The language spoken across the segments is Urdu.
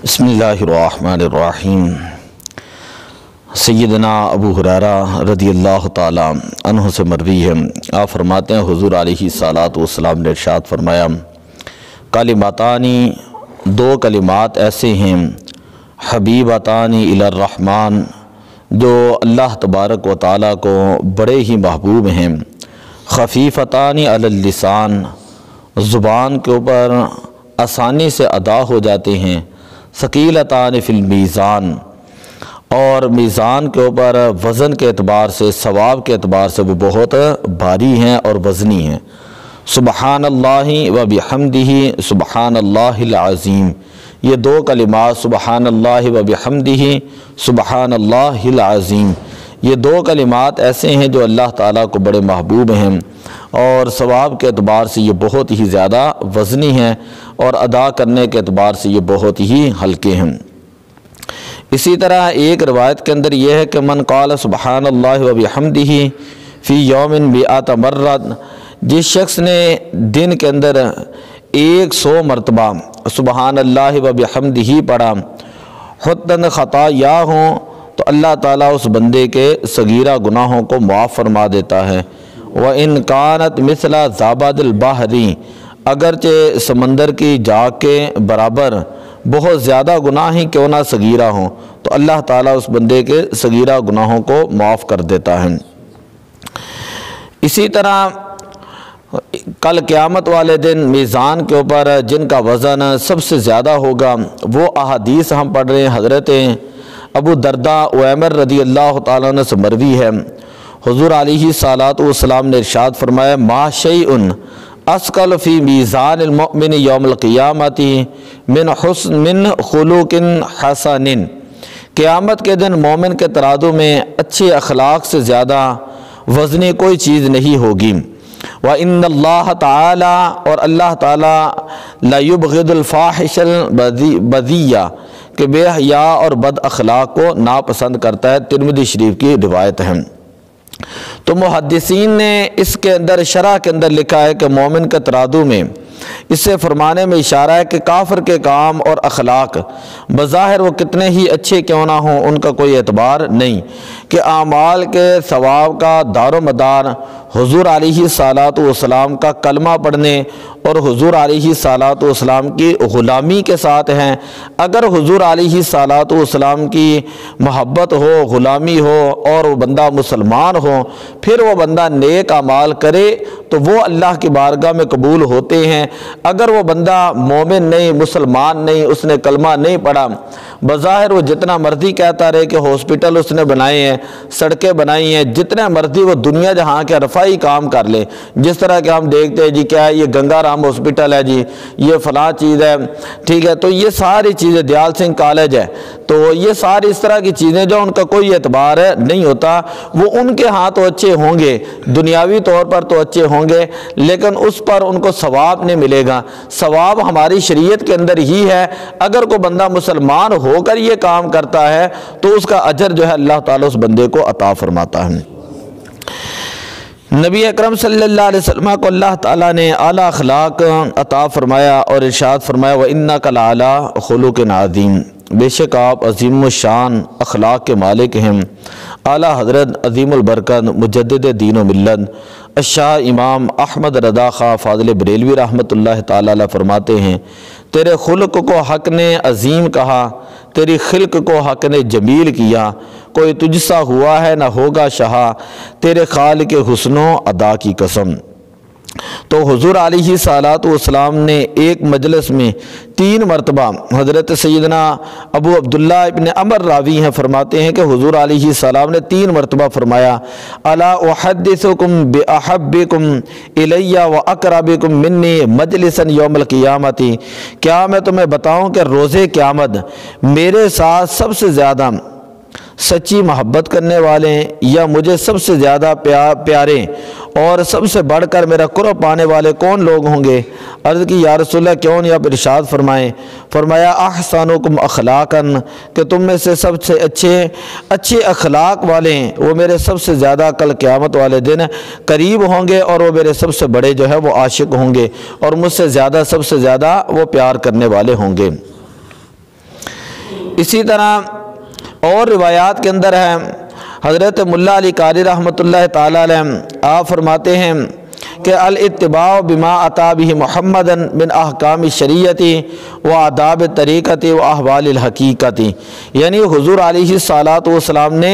بسم اللہ الرحمن الرحیم۔ سیدنا ابو ہریرہ رضی اللہ تعالیٰ عنہ سے مروی ہے، آپ فرماتے ہیں حضور علیہ الصلاۃ والسلام نے ارشاد فرمایا، کلماتانی دو کلمات ایسے ہیں، حبیبتانی الی الرحمن جو اللہ تبارک و تعالیٰ کو بڑے ہی محبوب ہیں، خفیفتانی علی اللسان زبان کے اوپر آسانی سے ادا ہو جاتے ہیں، ثقیلتان فی المیزان اور میزان کے اوپر وزن کے اعتبار سے ثواب کے اعتبار سے وہ بہت بھاری ہیں اور وزنی ہیں، سبحان اللہ و بحمدہ سبحان اللہ العظیم۔ یہ دو کلمات سبحان اللہ و بحمدہ سبحان اللہ العظیم، یہ دو کلمات ایسے ہیں جو اللہ تعالیٰ کو بڑے محبوب ہیں اور ثواب کے اعتبار سے یہ بہت ہی زیادہ وزنی ہیں اور ادا کرنے کے اعتبار سے یہ بہت ہی ہلکے ہیں۔ اسی طرح ایک روایت کے اندر یہ ہے کہ من قال سبحان اللہ و بحمدہ فی یوم مئۃ مرۃ، جس شخص نے دن کے اندر 100 مرتبہ سبحان اللہ و بحمدہ پڑھا، حطت خطایاہ تو اللہ تعالیٰ اس بندے کے صغیرہ گناہوں کو معاف فرما دیتا ہے، وَإِن كَانَتْ مِثْلَ زَبَدِ الْبَحْرِ اگرچہ سمندر کی جاگ کے برابر بہت زیادہ گناہ ہی کیوں نہ صغیرہ ہوں تو اللہ تعالیٰ اس بندے کے صغیرہ گناہوں کو معاف کر دیتا ہے۔ اسی طرح کل قیامت والے دن میزان کے اوپر جن کا وزن سب سے زیادہ ہوگا وہ احادیث ہم پڑھ رہے ہیں، حضرت ابو درداء عیمر رضی اللہ تعالیٰ عنہ سے مروی ہے، حضور علیہ الصلاۃ والسلام نے ارشاد فرمایا، ما شیء اسقل فی میزان المؤمن یوم القیامت من خلوق حسن، قیامت کے دن مومن کے ترازو میں اچھے اخلاق سے زیادہ وزنی کوئی چیز نہیں ہوگی، وَإِنَّ اللَّهَ تعالیٰ اور اللہ تعالیٰ لا يبغض الفاحش البذیہ کہ بے حیا اور بد اخلاق کو ناپسند کرتا ہے، ترمذی شریف کی روایت ہے۔ تو محدثین نے اس کے اندر شرح کے اندر لکھا ہے کہ مومن کے ترازو میں اس سے فرمانے میں اشارہ ہے کہ کافر کے کام اور اخلاق بظاہر وہ کتنے ہی اچھے کیوں نہ ہوں ان کا کوئی اعتبار نہیں، کہ اعمال کے ثواب کا دار و مدار حضور علیہ الصلاۃ والسلام کا کلمہ پڑھنے اور حضور علیہ الصلاۃ والسلام کی غلامی کے ساتھ ہیں۔ اگر حضور علیہ الصلاۃ والسلام کی محبت ہو، غلامی ہو اور وہ بندہ مسلمان ہو، پھر وہ بندہ نیک اعمال کرے تو وہ اللہ کی بارگاہ میں قبول ہوتے ہیں۔ اگر وہ بندہ مومن نہیں، مسلمان نہیں، اس نے کلمہ نہیں پڑھا، بظاہر وہ جتنا مرضی کہتا رہے کہ ہاسپٹل اس نے بنائے ہیں، سڑکیں بنائی ہیں، جتنے مرضی وہ دنیا جہاں کے رفاہی کام کر لے، جس طرح کہ ہم دیکھتے ہیں جی کیا ہے یہ گنگا رام ہاسپٹل ہے، جی یہ فلاں چیز ہے، ٹھیک ہے، تو یہ ساری چیزیں دیال سنگھ کالج ہے، تو یہ ساری اس طرح کی چیزیں جو ان کا کوئی اعتبار نہیں ہوتا، وہ ان کے ہاں تو اچھے ہوں گے، دنیاوی طور پر تو اچھے ہوں گے، لیکن اس پر ان کو ثواب نہیں ملے گا۔ ثواب ہماری شریعت کے اندر ہی ہے، اگر کوئی بندہ مسلمان ہو کر یہ کام کرتا ہے تو اس کا اجر جو ہے اللہ تعالیٰ اس بندے کو عطا فرماتا ہے۔ نبی اکرم صلی اللہ علیہ وسلم کو اللہ تعالیٰ نے اعلیٰ اخلاق عطا فرمایا اور ارشاد فرمایا، وَإِنَّكَ لَعَلَىٰ خُلُقٍ عَظِيمٍ، بے شک آپ عظیم الشان اخلاق کے مالک ہیں۔ اعلیٰ حضرت عظیم البرکت مجدد دین و ملت الشاہ امام احمد رضا خواہ فاضل بریلوی رحمۃ اللہ تعالیٰ علیہ فرماتے ہیں، تیرے خلق کو حق نے عظیم کہا، تیری خلق کو حق نے جمیل کیا، کوئی تجھ سا ہوا ہے نہ ہوگا شہا، تیرے خالق حسن و ادا کی قسم۔ تو حضور علیہ الصلاۃ والسلام نے ایک مجلس میں 3 مرتبہ، حضرت سیدنا ابو عبداللہ ابن عمر راوی ہیں فرماتے ہیں کہ حضور علیہ السلام نے 3 مرتبہ فرمایا، الا احدثکم باحبکم الی واقربکم منی مجلسا یوم القیامت، کیا میں تمہیں بتاؤں کہ روز قیامت میرے ساتھ سب سے زیادہ سچی محبت کرنے والے یا مجھے سب سے زیادہ پیارے اور سب سے بڑھ کر میرا قرب پانے والے کون لوگ ہوں گے؟ عرض کی یا رسول اللہ کیوں نہیں؟ آپ ارشاد فرمائیں، فرمایا احسنکم اخلاقا، کہ تم میں سے سب سے اچھے اخلاق والے ہیں وہ میرے سب سے زیادہ کل قیامت والے دن قریب ہوں گے، اور وہ میرے سب سے بڑے جو ہے وہ عاشق ہوں گے، اور مجھ سے زیادہ سب سے زیادہ وہ پیار کرنے والے ہوں گے۔ اسی طرح اور روایات کے اندر ہے، حضرت ملا علی قاری رحمۃ اللہ تعالی علیہ آپ فرماتے ہیں کہ الاتباع بما اتی بہ محمد من احکام شریعتی و آداب طریقتی و احوال الحقیقتی، یعنی حضور علیہ الصلاۃ والسلام نے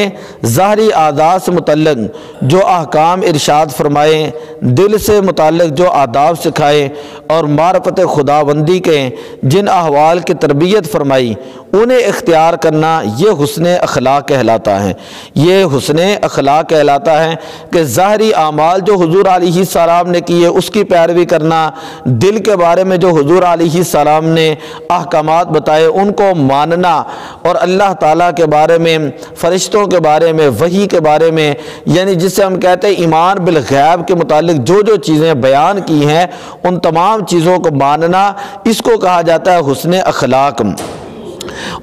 ظاہری اعضاء سے متعلق جو احکام ارشاد فرمائے، دل سے متعلق جو آداب سکھائے، اور معرفت خداوندی کے جن احوال کی تربیت فرمائی، انہیں اختیار کرنا یہ حسن اخلاق کہلاتا ہے۔ یہ حسن اخلاق کہلاتا ہے کہ ظاہری اعمال جو حضور علیہ السلام نے کیے اس کی پیروی کرنا، دل کے بارے میں جو حضور علیہ السلام نے احکامات بتائے ان کو ماننا، اور اللہ تعالیٰ کے بارے میں، فرشتوں کے بارے میں، وحی کے بارے میں، یعنی جس سے ہم کہتے ہیں ایمان بالغیب کے متعلق جو جو چیزیں بیان کی ہیں ان تمام چیزوں کو ماننا، اس کو کہا جاتا ہے حسن اخلاق۔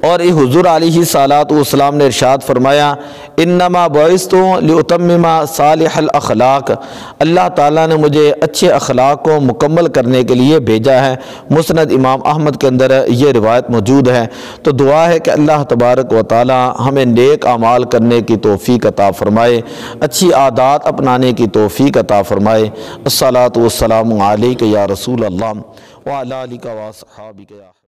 اور حضور علیہ الصلاۃ والسلام نے ارشاد فرمایا انما بعثت لاتمم صالح الاخلاق، اللہ تعالیٰ نے مجھے اچھے اخلاق کو مکمل کرنے کے لیے بھیجا ہے۔ مسند امام احمد کے اندر یہ روایت موجود ہے۔ تو دعا ہے کہ اللہ تبارک و تعالی ہمیں نیک اعمال کرنے کی توفیق عطا فرمائے، اچھی عادات اپنانے کی توفیق عطا فرمائے۔ الصلاۃ والسلام علیک یا رسول اللہ وعلی آلک و اصحابک یا